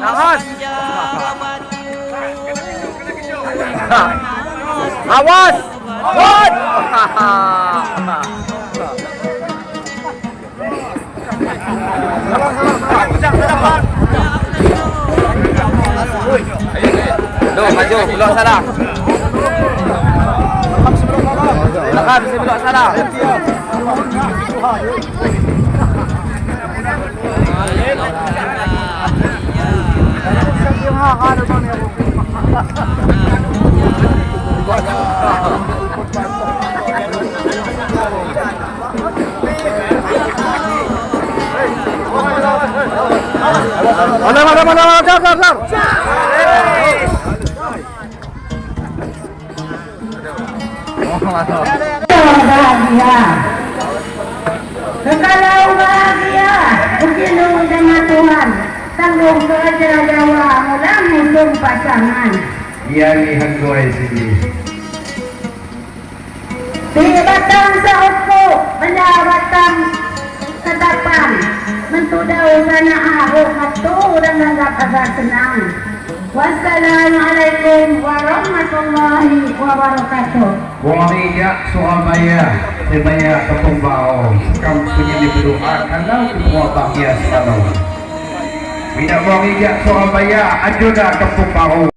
Tahan. Awas. Awas. Duh, maju, belok salah. Belakang, bisa belok salah. Mana, jam. Bahagia, kekalau bahagia, berlindung dengan Tuhan, tanggung kerja Jawa, mudah musuh pasangan. Ia lihat gue sini. Di batang sauku, benda batang kedapan, mentudau sana aruk hatu dan menganggap agak senang. Wassalamualaikum warahmatullahi wabarakatuh. Wahia Surabaya, Surabaya Kampung Bau. Kamu punya berdoa kalau semua bahagia selalu. Tidak wahia Surabaya, ajuda Kampung Bau.